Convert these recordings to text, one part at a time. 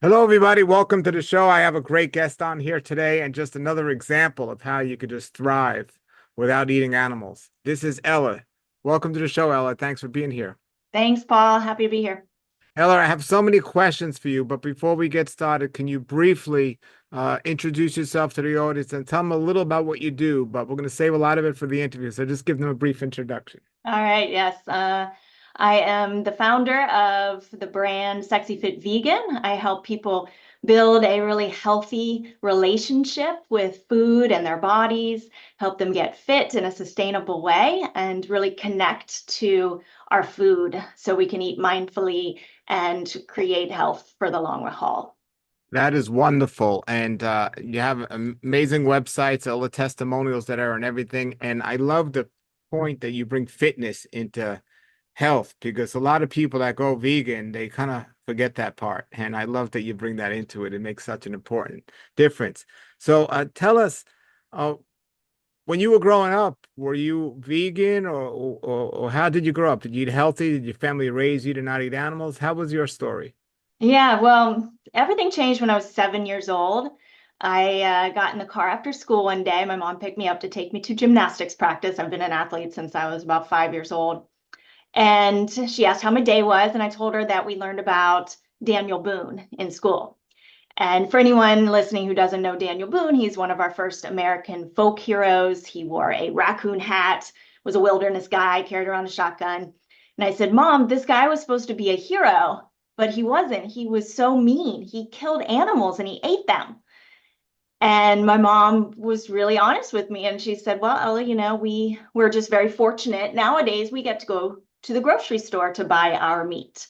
Hello, everybody. Welcome to the show. I have a great guest on here today, and just another example of how you could just thrive without eating animals. This is Ella. Welcome to the show, Ella. Thanks for being here. Thanks, Paul. Happy to be here. Ella, I have so many questions for you, but before we get started, can you briefly introduce yourself to the audience and tell them a little about what you do? But we're going to save a lot of it for the interview, so just give them a brief introduction. All right, yes. I am the founder of the brand Sexy Fit Vegan. I help people build a really healthy relationship with food and their bodies, help them get fit in a sustainable way, and really connect to our food so we can eat mindfully and create health for the long haul. That is wonderful. And you have amazing websites, all the testimonials that are and everything. And I love the point that you bring fitness into health because a lot of people that go vegan, they kind of forget that part. And I love that you bring that into it. It makes such an important difference. So tell us, uh, when you were growing up, were you vegan or how did you grow up? Did you eat healthy? Did your family raise you to not eat animals? How was your story? Yeah, well, everything changed when I was 7 years old. I got in the car after school one day. My mom picked me up to take me to gymnastics practice. I've been an athlete since I was about 5 years old. And she asked how my day was, and I told her that we learned about Daniel Boone in school. And for anyone listening who doesn't know Daniel Boone, he's one of our first American folk heroes. He wore a raccoon hat, was a wilderness guy, carried around a shotgun. And I said, Mom, this guy was supposed to be a hero, but he wasn't. He was so mean. He killed animals and he ate them. And my mom was really honest with me. And she said, Well, Ella, we're just very fortunate. Nowadays, we get to go to the grocery store to buy our meat.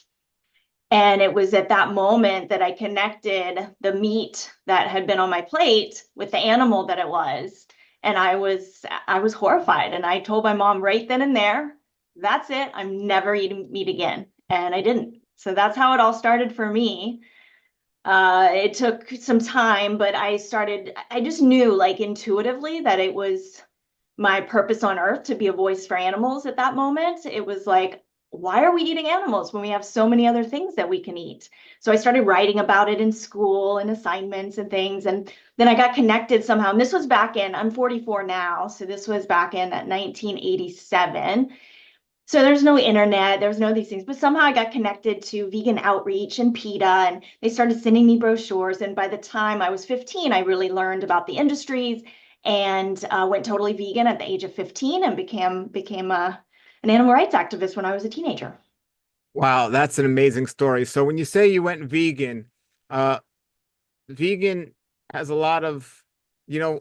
And it was at that moment that I connected the meat that had been on my plate with the animal that it was. And I was horrified. And I told my mom right then and there, that's it. I'm never eating meat again. And I didn't. So that's how it all started for me. It took some time, but I just knew like intuitively that it was my purpose on earth to be a voice for animals at that moment. It was like, why are we eating animals when we have so many other things that we can eat? So I started writing about it in school and assignments and things. And then I got connected somehow. And this was back in, I'm 44 now. So this was back in 1987. So there's no internet, there's no these things, but somehow I got connected to vegan outreach and PETA, and they started sending me brochures. And by the time I was 15, I really learned about the industries and went totally vegan at the age of 15 and became an animal rights activist when I was a teenager. Wow, that's an amazing story. So when you say you went vegan, uh, vegan has a lot of,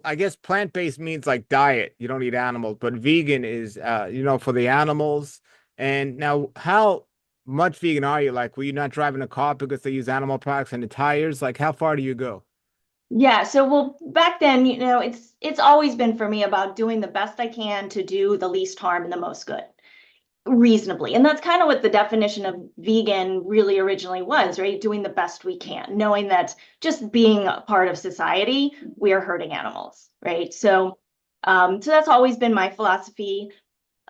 I guess plant-based means like diet. You don't eat animals, but vegan is, for the animals. And now, how much vegan are you? Like, were you not driving a car because they use animal products and the tires? Like, how far do you go? Yeah, so well, back then, it's always been for me about doing the best I can to do the least harm and the most good, reasonably. And that's kind of what the definition of vegan really originally was, right? Doing the best we can, knowing that just being a part of society, we are hurting animals, right? So that's always been my philosophy.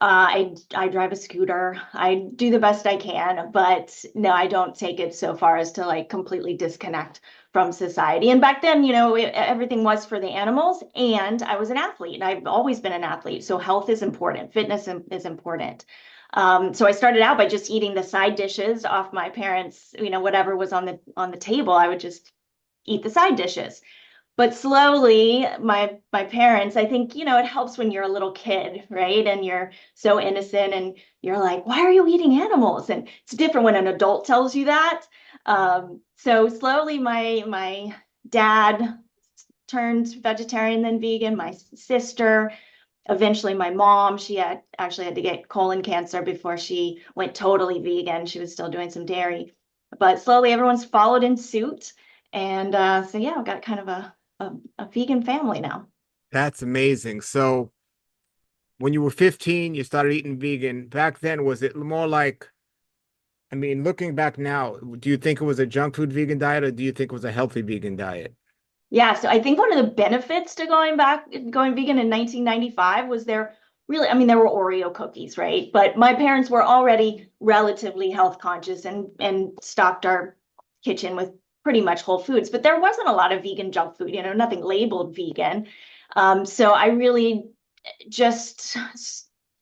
I drive a scooter. I do the best I can, but no, I don't take it so far as to like completely disconnect from society. And back then, everything was for the animals, and I was an athlete, and I've always been an athlete. So health is important, fitness is important. So I started out by just eating the side dishes off my parents, whatever was on the table, I would just eat the side dishes. But slowly, my parents, I think, it helps when you're a little kid, right? And you're so innocent and you're like, why are you eating animals? And it's different when an adult tells you that. So slowly my dad turned vegetarian, then vegan, my sister, eventually my mom, she had actually had to get colon cancer before she went totally vegan. She was still doing some dairy. But slowly everyone's followed in suit. And so yeah, I've got kind of a vegan family now. That's amazing. So when you were 15, you started eating vegan. Back then, was it more like, I mean, looking back now, do you think it was a junk food vegan diet or do you think it was a healthy vegan diet? Yeah, so I think one of the benefits to going vegan in 1995 was there were Oreo cookies, right? But my parents were already relatively health conscious and stocked our kitchen with pretty much whole foods, but there wasn't a lot of vegan junk food, nothing labeled vegan. So I really just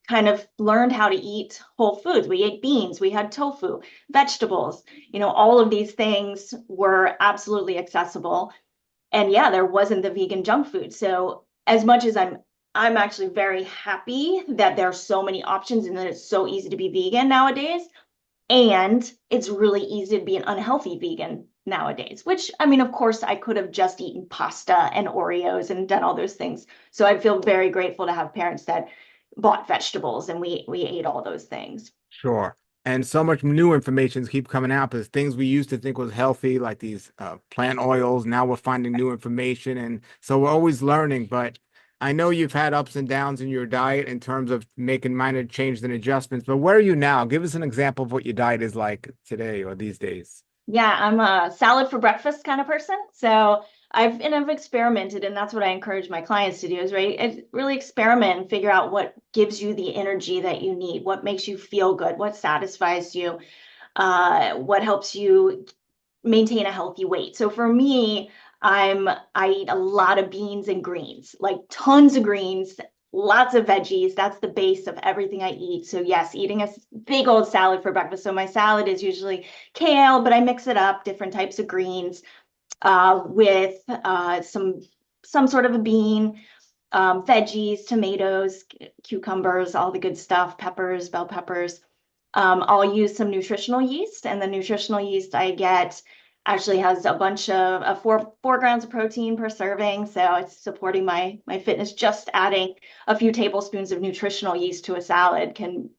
kind of learned how to eat whole foods. We ate beans, we had tofu, vegetables, all of these things were absolutely accessible. And yeah, there wasn't the vegan junk food. So as much as I'm actually very happy that there are so many options and that it's so easy to be vegan nowadays. And it's really easy to be an unhealthy vegan nowadays, which I mean, of course, I could have just eaten pasta and Oreos and done all those things. So I feel very grateful to have parents that bought vegetables and we ate all those things. Sure. And so much new information keep coming out, but things we used to think was healthy, like these plant oils, now we're finding new information. And so we're always learning. But I know you've had ups and downs in your diet in terms of making minor changes and adjustments. But where are you now? Give us an example of what your diet is like today or these days. Yeah, I'm a salad for breakfast kind of person. So I've experimented, and that's what I encourage my clients to do is really experiment and figure out what gives you the energy that you need, what makes you feel good, what satisfies you, what helps you maintain a healthy weight. So for me, I eat a lot of beans and greens, like tons of greens, lots of veggies. That's the base of everything I eat. So yes, eating a big old salad for breakfast. So my salad is usually kale, but I mix it up, different types of greens, with some sort of a bean, veggies, tomatoes, cucumbers, all the good stuff, peppers, bell peppers. I'll use some nutritional yeast, and the nutritional yeast I get actually has a bunch of 4 grams of protein per serving. So it's supporting my fitness. Just adding a few tablespoons of nutritional yeast to a salad can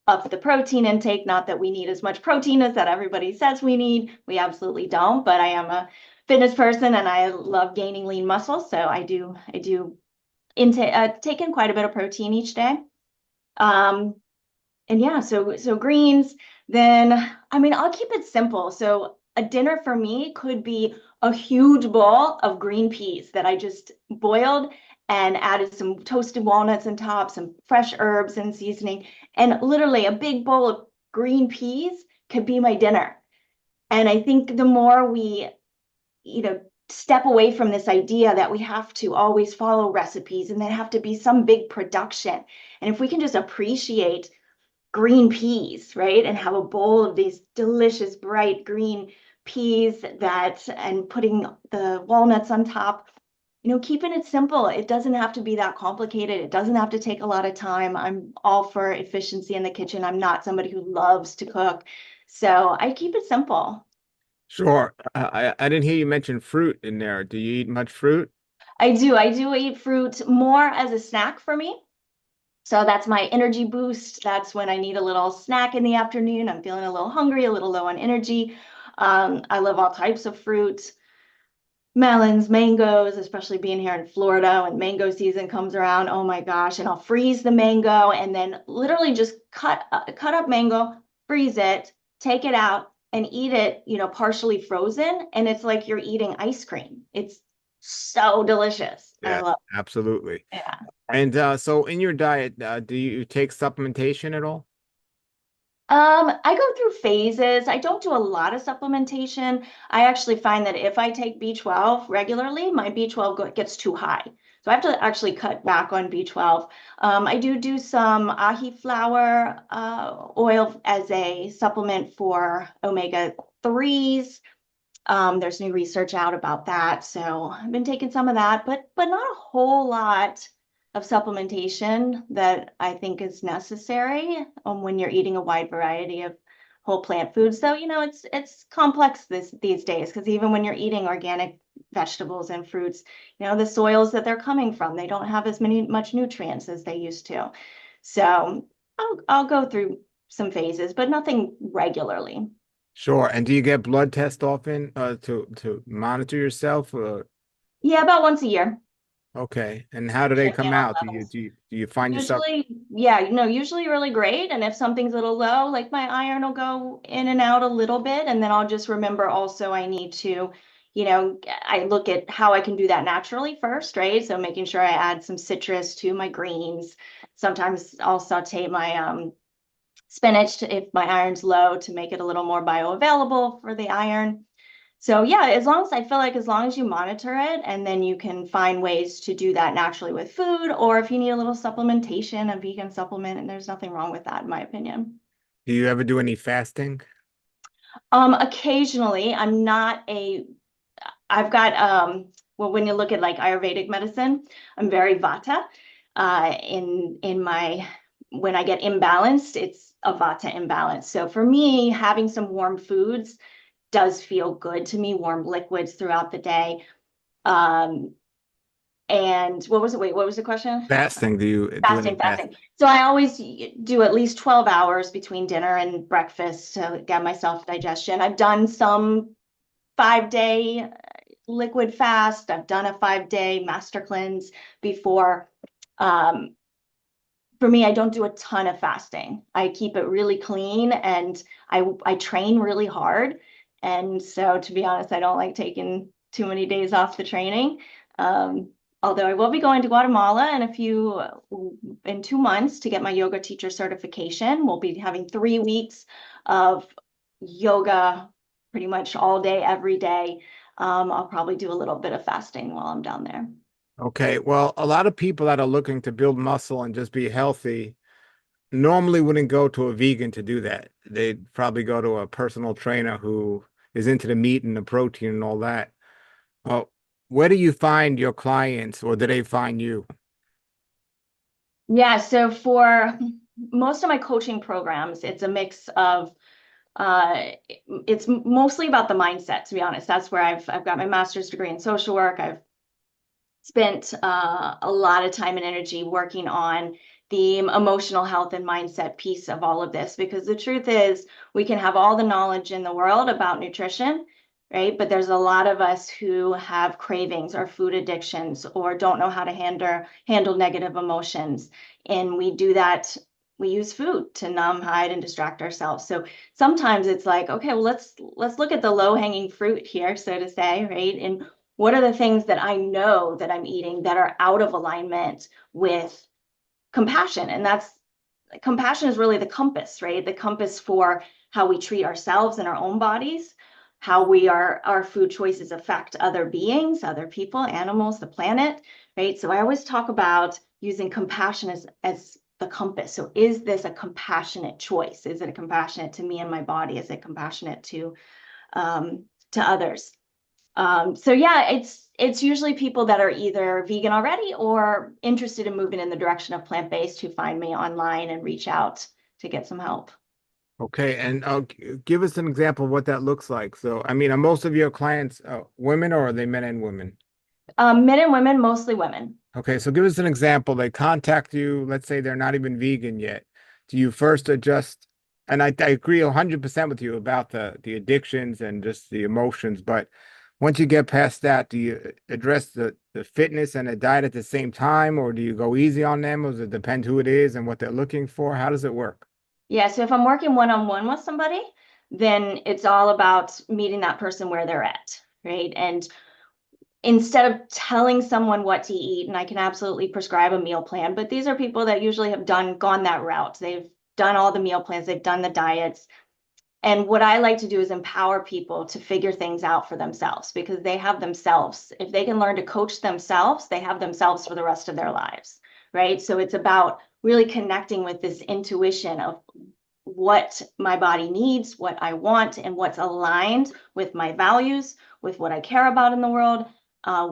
up the protein intake. Not that we need as much protein as that everybody says we need. We absolutely don't, but I am a fitness person and I love gaining lean muscle. So I do take in quite a bit of protein each day. Um, and yeah, so greens, then I mean, I'll keep it simple. So a dinner for me could be a huge bowl of green peas that I just boiled and added some toasted walnuts on top, some fresh herbs and seasoning, and literally a big bowl of green peas could be my dinner. And I think the more we, step away from this idea that we have to always follow recipes and they have to be some big production. And if we can just appreciate green peas, right? And have a bowl of these delicious bright green peas and putting the walnuts on top, keeping it simple. It doesn't have to be that complicated. It doesn't have to take a lot of time. I'm all for efficiency in the kitchen. I'm not somebody who loves to cook. So I keep it simple. Sure. I didn't hear you mention fruit in there. Do you eat much fruit? I do. I do eat fruit more as a snack for me. So that's my energy boost. That's when I need a little snack in the afternoon. I'm feeling a little hungry, a little low on energy. I love all types of fruit, melons, mangoes, especially being here in Florida when mango season comes around. Oh my gosh. And I'll freeze the mango and then literally just cut up mango, freeze it, take it out and eat it, partially frozen. And it's like you're eating ice cream. It's so delicious. I Yes, love absolutely. it. Yeah. And so in your diet, do you take supplementation at all? I go through phases. I don't do a lot of supplementation. I actually find that if I take B12 regularly, my B12 gets too high. So I have to actually cut back on B12. I do some ahi flower oil as a supplement for omega 3s. There's new research out about that. So I've been taking some of that, but not a whole lot of supplementation that I think is necessary when you're eating a wide variety of whole plant foods. So, it's complex these days because even when you're eating organic vegetables and fruits, the soils that they're coming from, they don't have as much nutrients as they used to. So I'll go through some phases, but nothing regularly. Sure. And do you get blood tests often to monitor yourself? Yeah, about once a year. Okay. And how do they Check in come on out? levels. Do you find yourself? Usually, yeah, usually really great. And if something's a little low, like my iron will go in and out a little bit. And then I'll just remember also I need to, I look at how I can do that naturally first, right? So making sure I add some citrus to my greens. Sometimes I'll saute my spinach if my iron's low to make it a little more bioavailable for the iron. So yeah, as long as I feel like as long as you monitor it and then you can find ways to do that naturally with food, or if you need a little supplementation, a vegan supplement, and there's nothing wrong with that, in my opinion. Do you ever do any fasting? Occasionally, I've got well, when you look at like Ayurvedic medicine, I'm very Vata. In my when I get imbalanced, it's a Vata imbalance. So for me, having some warm foods does feel good to me, warm liquids throughout the day. Um, and what was it? Wait, what was the question? Fasting, do you do any Fasting, fasting? fasting. So I always do at least 12 hours between dinner and breakfast to get myself digestion. I've done some 5 day liquid fast. I've done a 5 day master cleanse before. Um, for me, I don't do a ton of fasting. I keep it really clean and I train really hard. And so to be honest, I don't like taking too many days off the training. Um, Although I will be going to Guatemala in 2 months to get my yoga teacher certification. We'll be having 3 weeks of yoga pretty much all day, every day. I'll probably do a little bit of fasting while I'm down there. Okay, well, a lot of people that are looking to build muscle and just be healthy normally wouldn't go to a vegan to do that. They'd probably go to a personal trainer who is into the meat and the protein and all that. Well, where do you find your clients, or do they find you? Yeah, so for most of my coaching programs, it's a mix of it's mostly about the mindset, to be honest. That's where I've got my master's degree in social work. I've spent a lot of time and energy working on the emotional health and mindset piece of all of this because the truth is we can have all the knowledge in the world about nutrition, right? But there's a lot of us who have cravings or food addictions or don't know how to handle negative emotions. And we do that. We use food to numb, hide, and distract ourselves. So sometimes it's like, okay, well, let's look at the low-hanging fruit here, so to say, right? And what are the things that I know that I'm eating that are out of alignment with compassion? And that's compassion is really the compass, right? The compass for how we treat ourselves and our own bodies, how our food choices affect other beings, other people, animals, the planet, right? So I always talk about using compassion as the compass. So is this a compassionate choice? Is it a compassionate to me and my body? Is it compassionate to others? So yeah, it's usually people that are either vegan already or interested in moving in the direction of plant-based who find me online and reach out to get some help. Okay, and give us an example of what that looks like. So, I mean, are most of your clients women, or are they men and women? Men and women, mostly women. Okay, so give us an example. They contact you, let's say they're not even vegan yet. Do you first adjust? And I agree 100% with you about the addictions and just the emotions, but once you get past that, do you address the fitness and the diet at the same time, or do you go easy on them, or does it depend who it is and what they're looking for? How does it work? Yeah, so if I'm working one-on-one with somebody, then it's all about meeting that person where they're at, right? And instead of telling someone what to eat, and I can absolutely prescribe a meal plan, but these are people that usually have gone that route. They've done all the meal plans, they've done the diets. And what I like to do is empower people to figure things out for themselves because they have themselves. If they can learn to coach themselves, they have themselves for the rest of their lives, right? So it's about really connecting with this intuition of what my body needs, what I want, and what's aligned with my values, with what I care about in the world,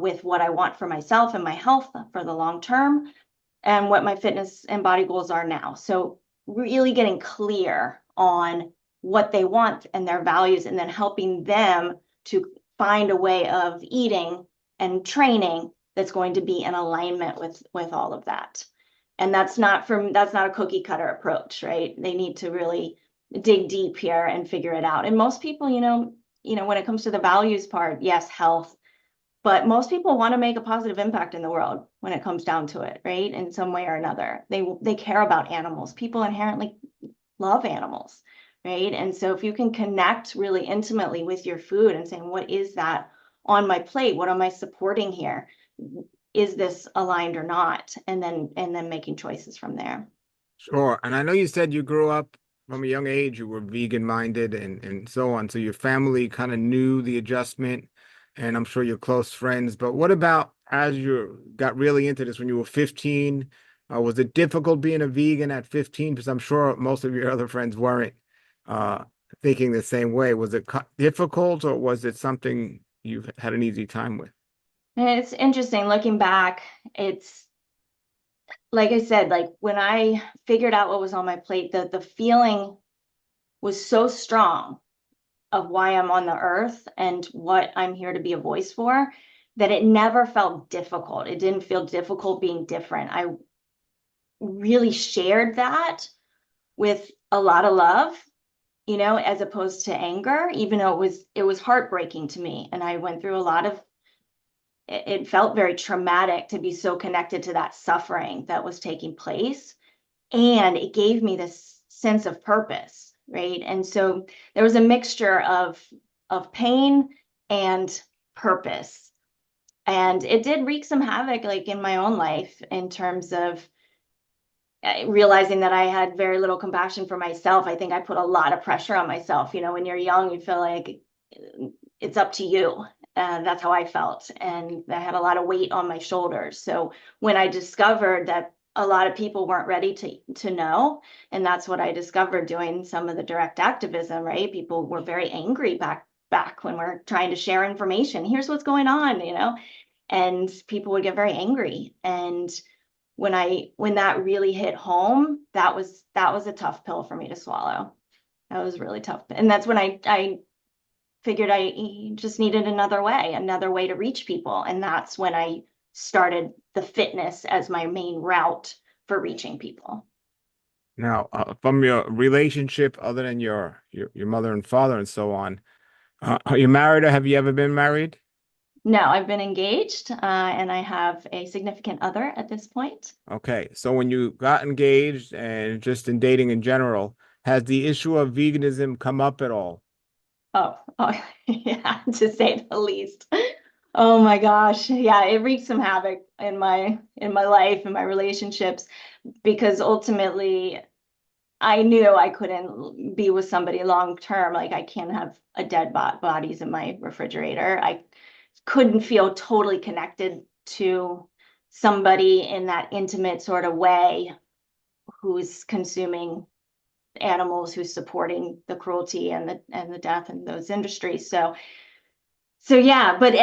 with what I want for myself and my health for the long term, and what my fitness and body goals are now. So really getting clear on what they want and their values, and then helping them to find a way of eating and training that's going to be in alignment with all of that. And that's not a cookie cutter approach, right? They need to really dig deep here and figure it out. And most people, when it comes to the values part, yes, health, but most people want to make a positive impact in the world when it comes down to it, right? In some way or another. They care about animals. People inherently love animals, right? And so if you can connect really intimately with your food and saying, what is that on my plate? What am I supporting here? Is this aligned or not? And then making choices from there. Sure. And I know you said you grew up from a young age you were vegan minded and so on. So your family kind of knew the adjustment, and I'm sure you're close friends. But what about as you got really into this when you were 15? Was it difficult being a vegan at 15? Because I'm sure most of your other friends weren't uh, thinking the same way. Was it difficult, or was it something you had an easy time with? And it's interesting looking back. It's like I said, like when I figured out what was on my plate, the feeling was so strong of why I'm on the earth and what I'm here to be a voice for, that it never felt difficult. It didn't feel difficult being different. I really shared that with a lot of love, as opposed to anger, even though it was heartbreaking to me. And I went through a lot of it felt very traumatic to be so connected to that suffering that was taking place. And it gave me this sense of purpose, right? And so there was a mixture of pain and purpose. And it did wreak some havoc, like in my own life, in terms of realizing that I had very little compassion for myself. I think I put a lot of pressure on myself. When you're young, you feel like it's up to you. That's how I felt. And I had a lot of weight on my shoulders. So when I discovered that a lot of people weren't ready to know, and that's what I discovered doing some of the direct activism, right? People were very angry back when we're trying to share information. Here's what's going on, and people would get very angry. And when that really hit home, that was a tough pill for me to swallow. That was really tough. And that's when I figured I just needed another way to reach people. And that's when I started the fitness as my main route for reaching people. Now, from your relationship, other than your mother and father and so on, are you married or have you ever been married? No, I've been engaged, and I have a significant other at this point. Okay, so when you got engaged and just in dating in general, has the issue of veganism come up at all? Oh, yeah, to say the least. Oh my gosh. Yeah, it wreaked some havoc in my life and my relationships, because ultimately I knew I couldn't be with somebody long term. Like I can't have a dead bodies in my refrigerator. I couldn't feel totally connected to somebody in that intimate sort of way who's consuming animals, who's supporting the cruelty and the death in those industries. So yeah, but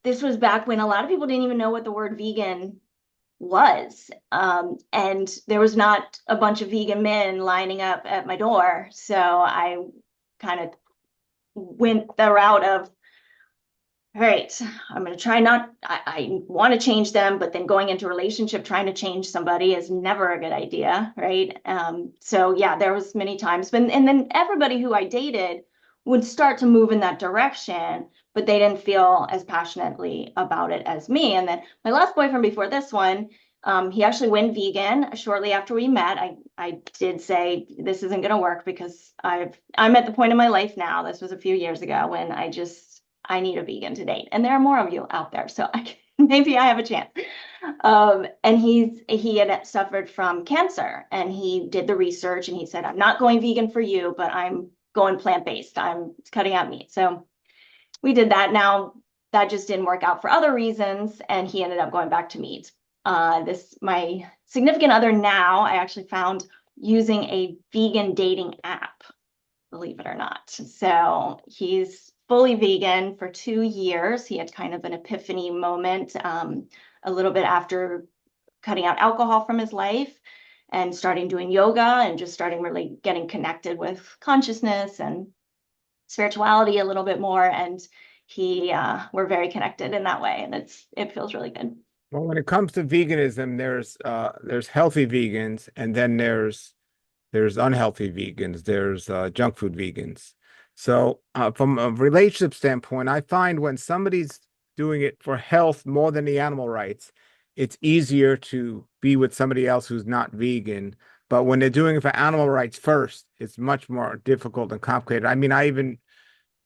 this was back when a lot of people didn't even know what the word vegan was. And there was not a bunch of vegan men lining up at my door. So I kind of went the route of, all right, I'm going to try not, I want to change them, but then going into a relationship, trying to change somebody is never a good idea, right? So yeah, there was many times, and then everybody who I dated would start to move in that direction, but they didn't feel as passionately about it as me. And then my last boyfriend before this one, he actually went vegan shortly after we met. I did say this isn't going to work because I'm at the point in my life now. This was a few years ago when I need a vegan to date, and there are more of you out there, so maybe I have a chance. And he had suffered from cancer, and he did the research, and he said, "I'm not going vegan for you, but I'm going plant-based. I'm cutting out meat." So we did that. Now that just didn't work out for other reasons, and he ended up going back to meat. This my significant other now, I actually found using a vegan dating app, believe it or not. So he's fully vegan for 2 years. He had kind of an epiphany moment a little bit after cutting out alcohol from his life and starting doing yoga and just starting really getting connected with consciousness and spirituality a little bit more. And we're very connected in that way. And it feels really good. Well, when it comes to veganism, there's healthy vegans, and then there's unhealthy vegans, there's junk food vegans. So, from a relationship standpoint, I find when somebody's doing it for health more than the animal rights, it's easier to be with somebody else who's not vegan. But when they're doing it for animal rights first, it's much more difficult and complicated. I mean, I even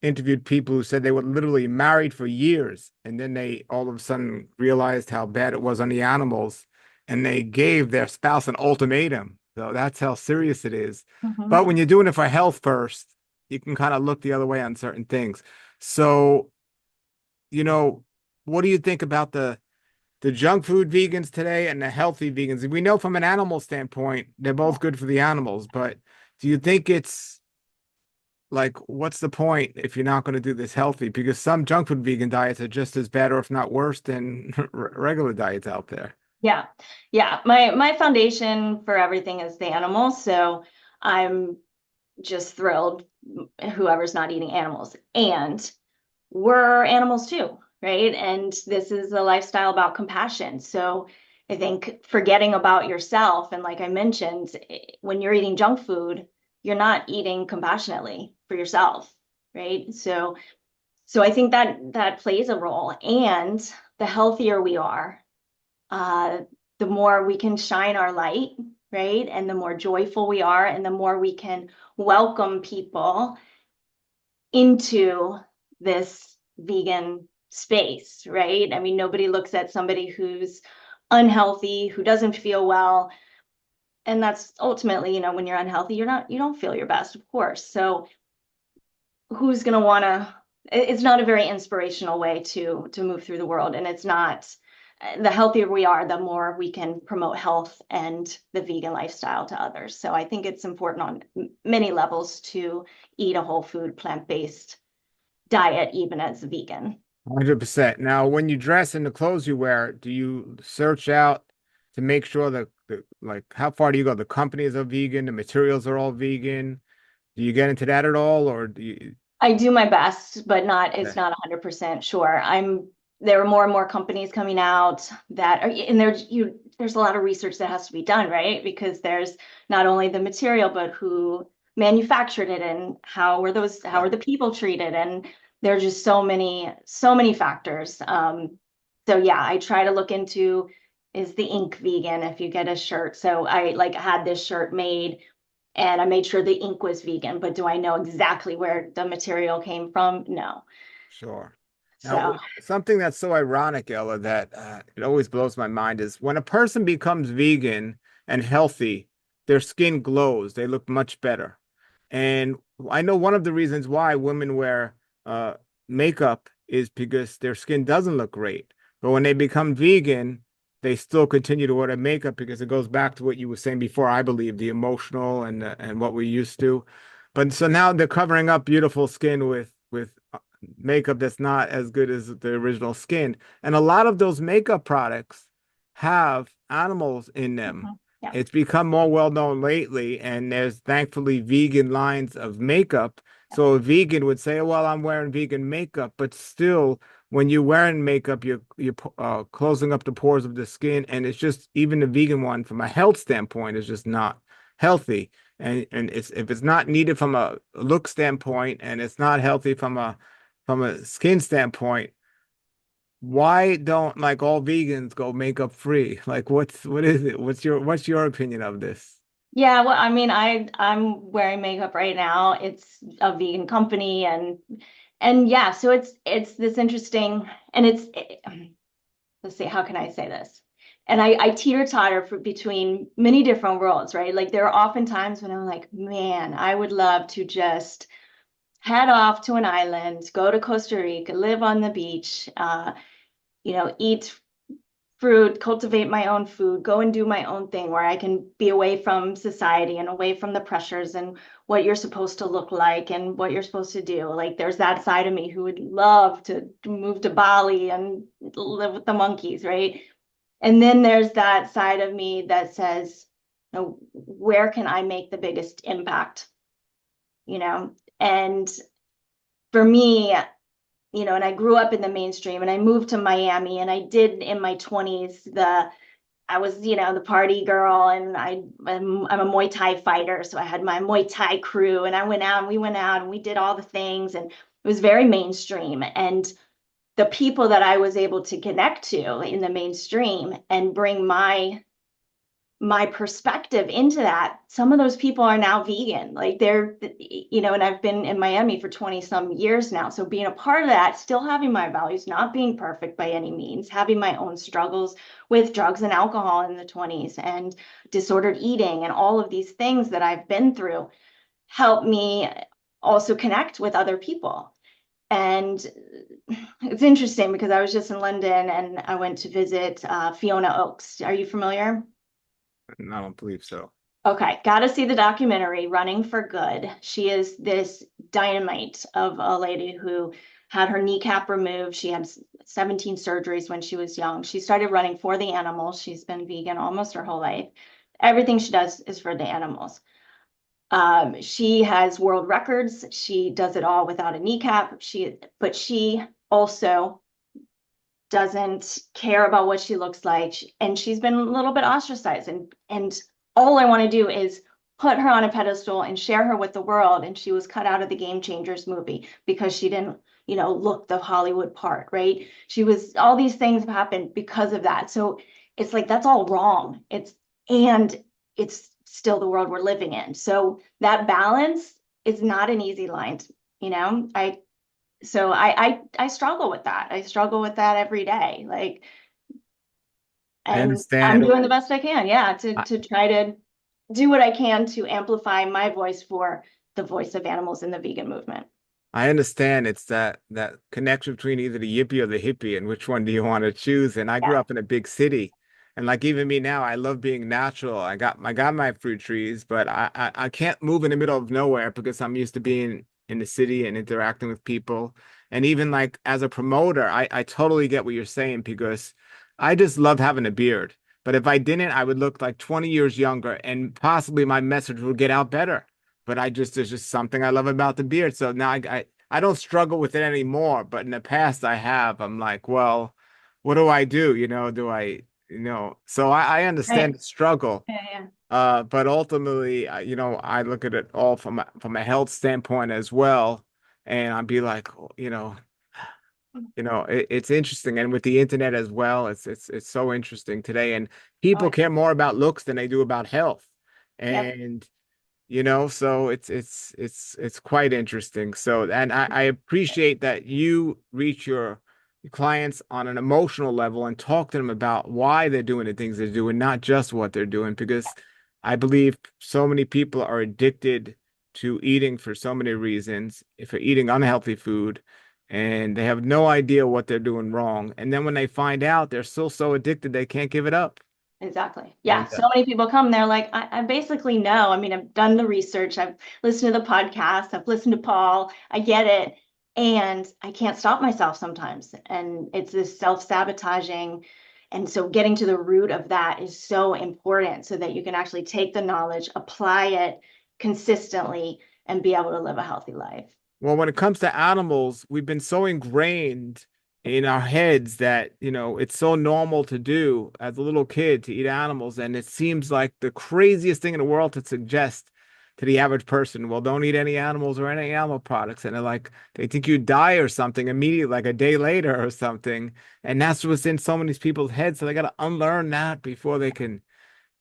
interviewed people who said they were literally married for years, and then they all of a sudden realized how bad it was on the animals, and they gave their spouse an ultimatum. So that's how serious it is. But Mhm. when you're doing it for health first, you can kind of look the other way on certain things. So, you know, what do you think about the junk food vegans today and the healthy vegans? We know from an animal standpoint, they're both good for the animals, but do you think it's like, what's the point if you're not going to do this healthy? Because some junk food vegan diets are just as bad or if not worse than regular diets out there. Yeah. Yeah. My foundation for everything is the animals. So I'm just thrilled whoever's not eating animals. And we're animals too, right? And this is a lifestyle about compassion. So I think forgetting about yourself, and like I mentioned, when you're eating junk food, you're not eating compassionately for yourself, right? So I think that plays a role. And the healthier we are, uh, the more we can shine our light, right? And the more joyful we are, and the more we can welcome people into this vegan space, right? I mean, nobody looks at somebody who's unhealthy, who doesn't feel well. And that's ultimately, when you're unhealthy, you don't feel your best, of course. So who's going to want to, it's not a very inspirational way to move through the world. And it's not, the healthier we are, the more we can promote health and the vegan lifestyle to others. So I think it's important on many levels to eat a whole food, plant-based diet, even as a vegan. 100%. Now, when you dress in the clothes you wear, do you search out to make sure that like how far do you go? The companies are vegan, the materials are all vegan. Do you get into that at all, or do you? I do my best, but it's Yeah, not 100% sure. There are more and more companies coming out that are, and there's a lot of research that has to be done, right? Because there's not only the material, but who manufactured it and how yeah, are the people treated? And there's just so many factors. So yeah, I try to look into, is the ink vegan if you get a shirt? So I like had this shirt made and I made sure the ink was vegan, but do I know exactly where the material came from? No. sure. Now, So, something that's so ironic, Ella, that it always blows my mind is when a person becomes vegan and healthy, their skin glows. They look much better. And I know one of the reasons why women wear uh, makeup is because their skin doesn't look great. But when they become vegan, they still continue to wear the makeup because it goes back to what you were saying before, I believe, the emotional and what we used to. But so now they're covering up beautiful skin with makeup that's not as good as the original skin. And a lot of those makeup products have animals in them. mhm, yeah. It's become more well known lately, and there's thankfully vegan lines of makeup. So a vegan would say, "Well, I'm wearing vegan makeup," but still, when you're wearing makeup, you're closing up the pores of the skin, and it's just even the vegan one, from a health standpoint, is just not healthy. And it's if it's not needed from a look standpoint, and it's not healthy from a skin standpoint, why don't like all vegans go makeup free? Like what is it? What's your opinion of this? Yeah, well, I mean, I'm wearing makeup right now. It's a vegan company and yeah, so it's this interesting and let's see, how can I say this? And I teeter-totter between many different worlds, right? Like there are often times when I'm like, man, I would love to just head off to an island, go to Costa Rica, live on the beach, eat fruit, cultivate my own food, go and do my own thing where I can be away from society and away from the pressures and what you're supposed to look like and what you're supposed to do. Like there's that side of me who would love to move to Bali and live with the monkeys, right? And then there's that side of me that says, where can I make the biggest impact? And for me, and I grew up in the mainstream and I moved to Miami and I did in my 20s I was, the party girl and I'm a Muay Thai fighter. So I had my Muay Thai crew and I went out and we went out and we did all the things and it was very mainstream. And the people that I was able to connect to in the mainstream and bring my my perspective into that, some of those people are now vegan. Like they're, and I've been in Miami for 20 some years now. So being a part of that, still having my values, not being perfect by any means, having my own struggles with drugs and alcohol in the 20s and disordered eating and all of these things that I've been through help me also connect with other people. And it's interesting because I was just in London and I went to visit Fiona Oakes. Are you familiar? I don't believe so. Okay, got to see the documentary Running for Good. She is this dynamite of a lady who had her kneecap removed. She had 17 surgeries when she was young. She started running for the animals. She's been vegan almost her whole life. Everything she does is for the animals. She has world records. She does it all without a kneecap. But she also doesn't care about what she looks like, and she's been a little bit ostracized. And all I want to do is put her on a pedestal and share her with the world. And she was cut out of the Game Changers movie because she didn't, look the Hollywood part, right? She was all these things have happened because of that. So it's like that's all wrong. It's still the world we're living in. So that balance is not an easy line. I struggle with that. I struggle with that every day. Like, I and I'm understand. doing the best I can, yeah, to I, to try to do what I can to amplify my voice for the voice of animals in the vegan movement. I understand it's that connection between either the yippie or the hippie, and which one do you want to choose? And I grew Yeah. up in a big city, and like even me now, I love being natural. I got my fruit trees, but I can't move in the middle of nowhere because I'm used to being in the city and interacting with people. And even like as a promoter, I totally get what you're saying because I just love having a beard. But if I didn't, I would look like 20 years younger, and possibly my message would get out better. But there's just something I love about the beard. So now I don't struggle with it anymore, but in the past I have. I'm like, well, what do I do? So I understand Right. the struggle. Yeah, yeah. But ultimately, I look at it all from a health standpoint as well. And I'd be like, it's interesting. And with the internet as well, it's so interesting today. And Oh, people yeah. care more about looks than they do about health. Yep. And so it's quite interesting. So, and I appreciate that you reach your clients on an emotional level and talk to them about why they're doing the things they're doing, not just what they're doing, because I believe so many people are addicted to eating for so many reasons, if they're eating unhealthy food, and they have no idea what they're doing wrong. And then when they find out, they're still so addicted they can't give it up. Exactly. Yeah. And So many people come, they're like, I basically know. I mean, I've done the research, I've listened to the podcast, I've listened to Paul, I get it. And I can't stop myself sometimes. And it's this self-sabotaging. And so getting to the root of that is so important so that you can actually take the knowledge, apply it consistently, and be able to live a healthy life. Well, when it comes to animals, we've been so ingrained in our heads that, it's so normal to do as a little kid to eat animals. And it seems like the craziest thing in the world to suggest to the average person, well, don't eat any animals or any animal products. And they think you die or something immediately, like a day later or something. And that's what's in so many people's heads. So they got to unlearn that before they can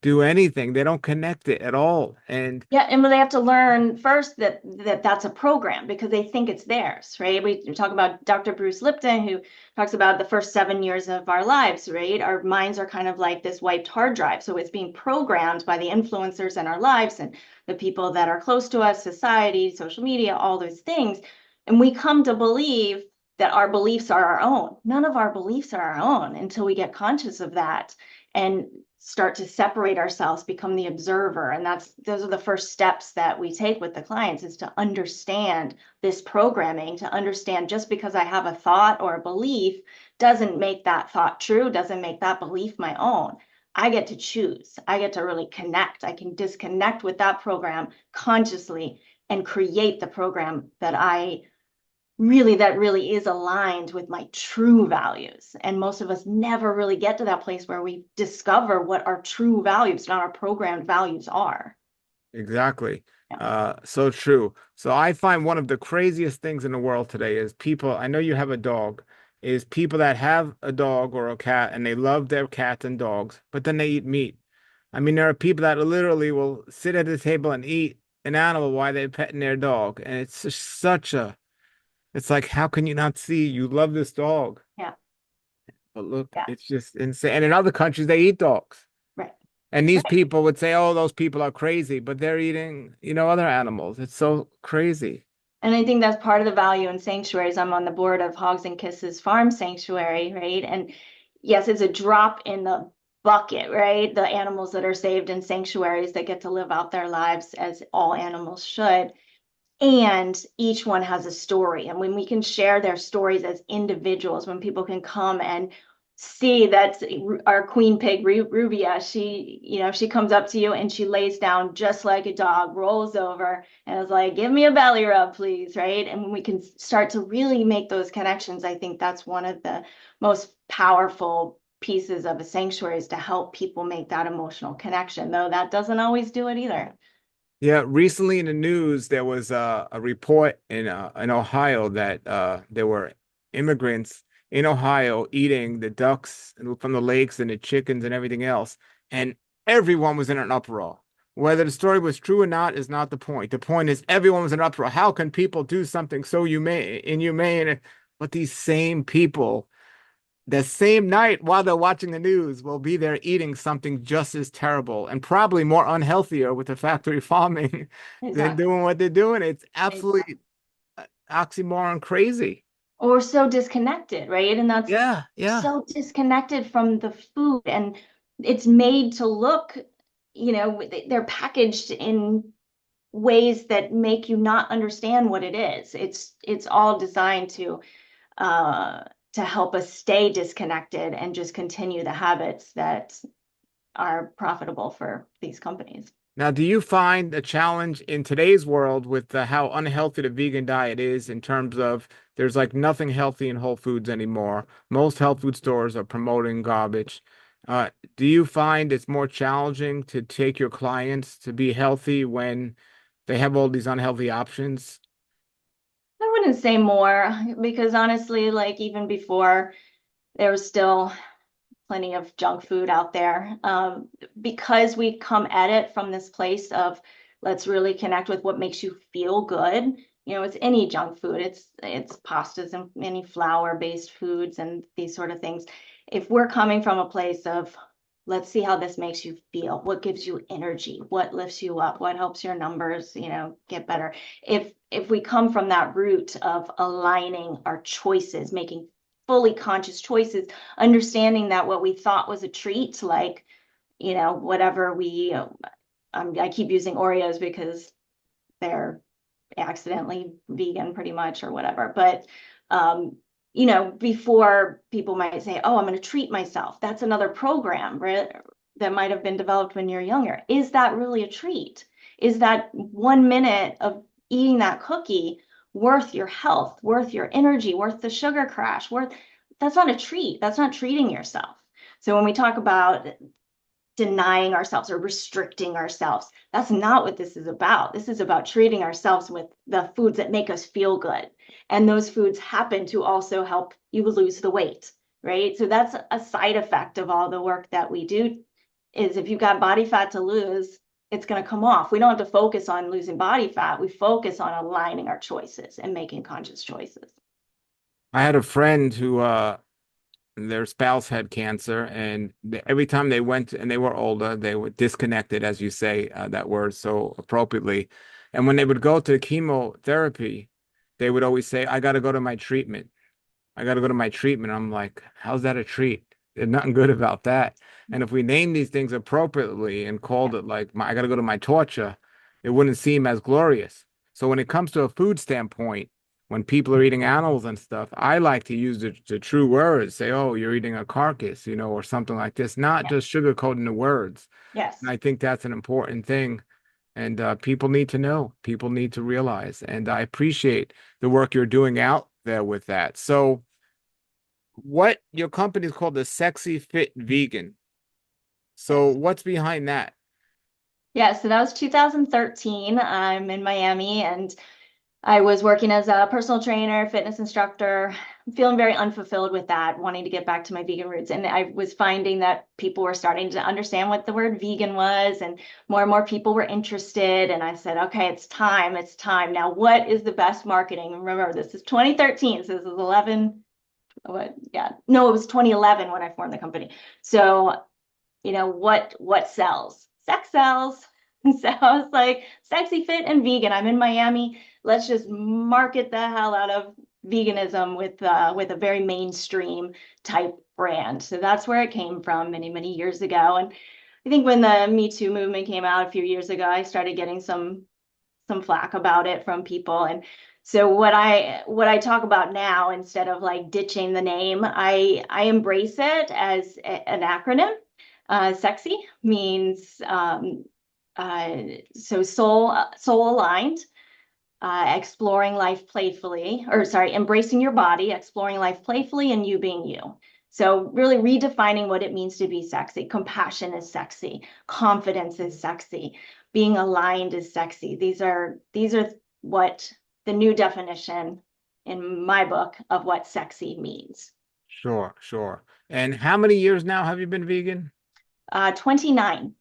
do anything. They don't connect it at all. And Yeah, and they have to learn first that that's a program because they think it's theirs, right? We talk about Dr. Bruce Lipton, who talks about the first 7 years of our lives, right? Our minds are kind of like this wiped hard drive. So it's being programmed by the influencers in our lives and the people that are close to us, society, social media, all those things. And we come to believe that our beliefs are our own. None of our beliefs are our own until we get conscious of that and start to separate ourselves, become the observer. And those are the first steps that we take with the clients, is to understand this programming, to understand just because I have a thought or a belief doesn't make that thought true, doesn't make that belief my own. I get to choose. I get to really connect. I can disconnect with that program consciously and create the program that really is aligned with my true values. And most of us never really get to that place where we discover what our true values, not our programmed values, are. exactly. Yeah. So true. So I find one of the craziest things in the world today is people, I know you have a dog, is people that have a dog or a cat and they love their cats and dogs, but then they eat meat. I mean, there are people that literally will sit at the table and eat an animal while they're petting their dog. And it's just it's like, how can you not see you love this dog? Yeah, But look, yeah, it's just insane. And in other countries, they eat dogs. right. And these Right. people would say, oh, those people are crazy, but they're eating, other animals. It's so crazy. And I think that's part of the value in sanctuaries. I'm on the board of Hogs and Kisses Farm Sanctuary, right? And yes, it's a drop in the bucket, right? The animals that are saved in sanctuaries that get to live out their lives as all animals should. And each one has a story. And when we can share their stories as individuals, when people can come and see that our queen pig Rubia, she comes up to you and she lays down just like a dog, rolls over and is like, give me a belly rub, please, right? And when we can start to really make those connections, I think that's one of the most powerful pieces of a sanctuary, is to help people make that emotional connection, though that doesn't always do it either. Yeah, recently in the news, there was a report in Ohio that there were immigrants in Ohio eating the ducks from the lakes and the chickens and everything else, and everyone was in an uproar. Whether the story was true or not is not the point. The point is everyone was in an uproar. How can people do something so inhumane? But these same people the same night while they're watching the news will be there eating something just as terrible and probably more unhealthier with the factory farming than Exactly. doing what they're doing. It's Exactly. absolutely oxymoron crazy. Or so disconnected, right? And that's Yeah, yeah. so disconnected from the food, and it's made to look, they're packaged in ways that make you not understand what it is. It's all designed uh to help us stay disconnected and just continue the habits that are profitable for these companies. Now, do you find a challenge in today's world with how unhealthy the vegan diet is in terms of there's like nothing healthy in Whole Foods anymore? Most health food stores are promoting garbage. Do you find it's more challenging to take your clients to be healthy when they have all these unhealthy options? I wouldn't say more, because honestly, like even before, there was still plenty of junk food out there, because we come at it from this place of, let's really connect with what makes you feel good. It's any junk food. It's pastas and any flour based foods and these sort of things. If we're coming from a place of, let's see how this makes you feel, what gives you energy, what lifts you up, what helps your numbers, get better. If we come from that root of aligning our choices, making fully conscious choices, understanding that what we thought was a treat, like, whatever I keep using Oreos because they're accidentally vegan pretty much or whatever. But, before people might say, oh, I'm going to treat myself. That's another program, right? That might have been developed when you're younger. Is that really a treat? Is that 1 minute of eating that cookie worth your health, worth your energy, worth the sugar crash, that's not a treat. That's not treating yourself. So when we talk about denying ourselves or restricting ourselves, that's not what this is about. This is about treating ourselves with the foods that make us feel good. And those foods happen to also help you lose the weight, right? So that's a side effect of all the work that we do, is if you've got body fat to lose, it's going to come off. We don't have to focus on losing body fat. We focus on aligning our choices and making conscious choices. I had a friend who their spouse had cancer, and every time they went and they were older, they were disconnected, as you say, that word so appropriately. And when they would go to chemotherapy, they would always say, I got to go to my treatment. I got to go to my treatment. I'm like, how's that a treat? There's nothing good about that. And if we name these things appropriately and called it like, I got to go to my torture, it wouldn't seem as glorious. So when it comes to a food standpoint, when people are eating animals and stuff, I like to use the true words, say, oh, you're eating a carcass, or something like this, not Yeah. just sugarcoating the words. And Yes. I think that's an important thing. And people need to know, people need to realize. And I appreciate the work you're doing out there with that. So, what your company is called the Sexy Fit Vegan. So Yes. what's behind that? Yeah, so that was 2013. I'm in Miami and I was working as a personal trainer, fitness instructor, feeling very unfulfilled with that, wanting to get back to my vegan roots. And I was finding that people were starting to understand what the word vegan was, and more people were interested. And I said, okay, it's time. It's time. Now, what is the best marketing? Remember, this is 2013, so this is 11. What? Yeah, no, it was 2011 when I formed the company. So, what sells? Sex sells. So I was like, sexy, fit, and vegan. I'm in Miami. Let's just market the hell out of veganism with a very mainstream type brand. So that's where it came from many years ago. And I think when the Me Too movement came out a few years ago, I started getting some flack about it from people. And so what I talk about now, instead of like ditching the name, I embrace it as an acronym. Sexy means so soul aligned, exploring life playfully, or sorry, embracing your body, exploring life playfully, and you being you. So really redefining what it means to be sexy. Compassion is sexy. Confidence is sexy. Being aligned is sexy. These are what the new definition in my book of what sexy means. Sure, sure. And how many years now have you been vegan? 29.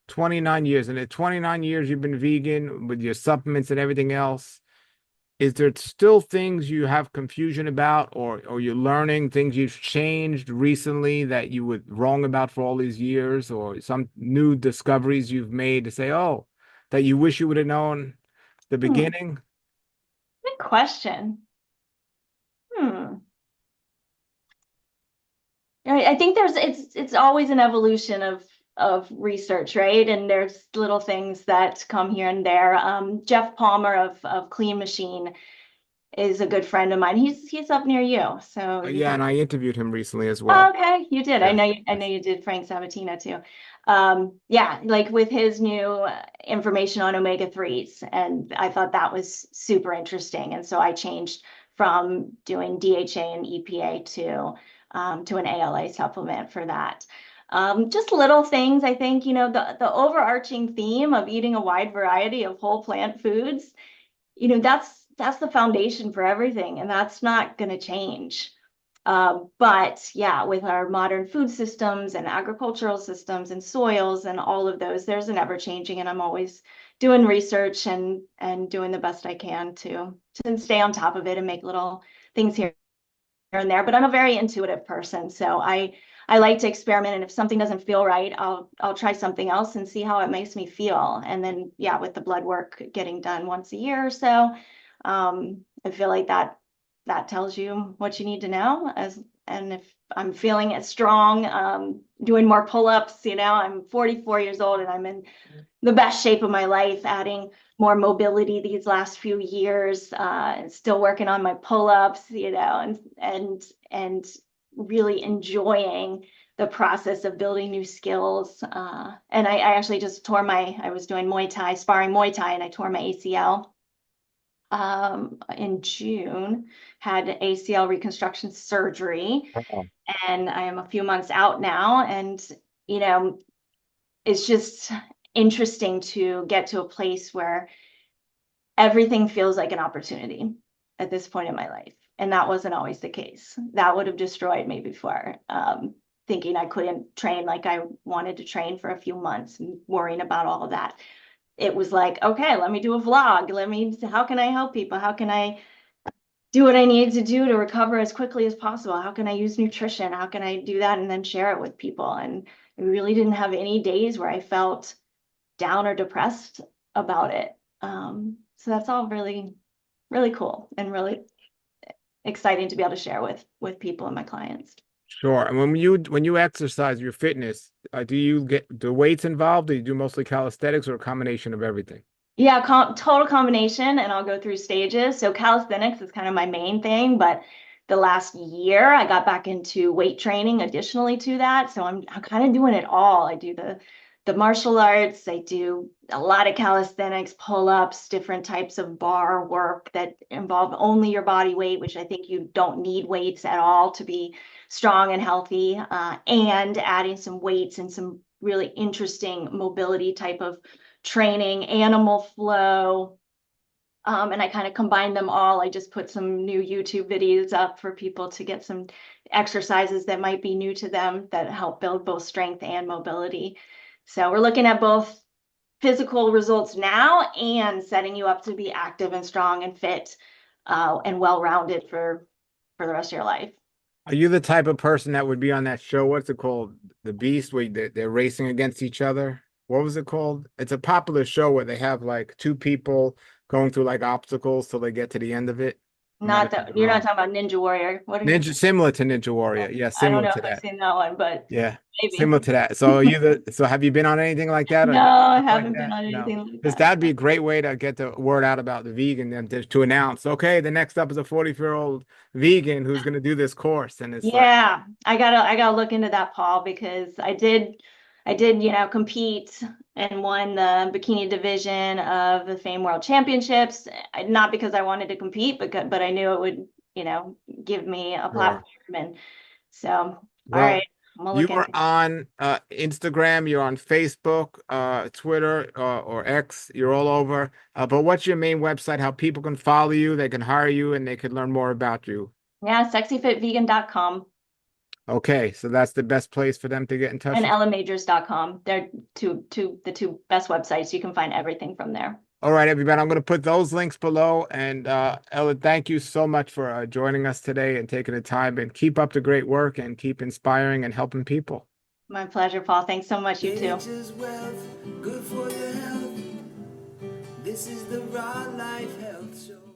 29 years. And at 29 years you've been vegan with your supplements and everything else. Is there still things you have confusion about, or you're learning things you've changed recently that you were wrong about for all these years, or some new discoveries you've made to say, oh, that you wish you would have known the Hmm, beginning? good question. Hmm. I think it's always an evolution of research, right? And there's little things that come here and there. Jeff Palmer of Clean Machine is a good friend of mine. He's up near you, so you Yeah, and probably. I interviewed him recently as Oh, well. okay, you did. Yes, I know yes. you did Frank Sabatina too. Yeah, like with his new information on omega-3s, and I thought that was super interesting. And so I changed from doing DHA and EPA to an ALA supplement for that. Just little things, I think, the overarching theme of eating a wide variety of whole plant foods, that's the foundation for everything, and that's not going to change. But yeah, with our modern food systems and agricultural systems and soils and all of those, there's an ever changing, and I'm always doing research and doing the best I can to stay on top of it and make little things here and there. But I'm a very intuitive person, so I like to experiment, and if something doesn't feel right, I'll try something else and see how it makes me feel. And then yeah, with the blood work getting done once a year or so, I feel like that tells you what you need to know. And if I'm feeling it strong, doing more pull-ups, I'm 44 years old and I'm in the best shape of my life, adding more mobility these last few years, still working on my pull-ups, and really enjoying the process of building new skills. And I actually just I was doing Muay Thai, sparring Muay Thai, and I tore my ACL in June, had ACL reconstruction surgery, Oh, and I am a few months out now. And, you know, it's just interesting to get to a place where everything feels like an opportunity at this point in my life. And that wasn't always the case. That would have destroyed me before, thinking I couldn't train like I wanted to train for a few months and worrying about all of that. It was like, okay, let me do a vlog. How can I help people? How can I do what I need to do to recover as quickly as possible? How can I use nutrition? How can I do that and then share it with people? And I really didn't have any days where I felt down or depressed about it. So that's all really cool and really exciting to be able to share with people and my clients. sure. And when you exercise your fitness, do you get the weights involved? Do you do mostly calisthenics or a combination of everything? Yeah, total combination, and I'll go through stages. So calisthenics is kind of my main thing, but the last year I got back into weight training additionally to that. So I'm kind of doing it all. I do the martial arts, I do a lot of calisthenics, pull-ups, different types of bar work that involve only your body weight, which I think you don't need weights at all to be strong and healthy, and adding some weights and some really interesting mobility type of training, animal flow, And I kind of combined them all. I just put some new YouTube videos up for people to get some exercises that might be new to them that help build both strength and mobility. So we're looking at both physical results now and setting you up to be active and strong and fit and well-rounded for the rest of your life. Are you the type of person that would be on that show? What's it called? The Beast, where they're racing against each other. What was it called? It's a popular show where they have like two people going through like obstacles till they get to the end of it. I might Not have that it you're not wrong. talking about Ninja Warrior. What are you? Ninja, similar to Ninja Warrior. Yeah, I don't similar know to if I've that. seen that one, but Yeah, maybe. similar to that. So are you so have you been on anything like that or No, I stuff like haven't been that? on No. anything like Because that. that'd be a great way to get the word out about the vegan and to announce, okay, the next up is a 44-year-old vegan who's going to do this course. And it's like, Yeah, I gotta look into that, Paul, because I did, compete and won the bikini division of the Fame World Championships. Not because I wanted to compete, but I knew it would, give me a sure. platform. And so, all Well, right, I'm gonna you look are into it. on Instagram, you're on Facebook, Twitter, or X, you're all over. But what's your main website? How people can follow you, they can hire you, and they can learn more about you. Yeah, sexyfitvegan.com Okay, so that's the best place for them to get in touch and with. ellamajors.com. They're the two best websites. You can find everything from there. All right, everybody, I'm going to put those links below. And Ella, thank you so much for joining us today and taking the time. And keep up the great work and keep inspiring and helping people. My pleasure, Paul. Thanks so much. You too. Nature's wealth, good for your health. This is the Raw Life Health Show.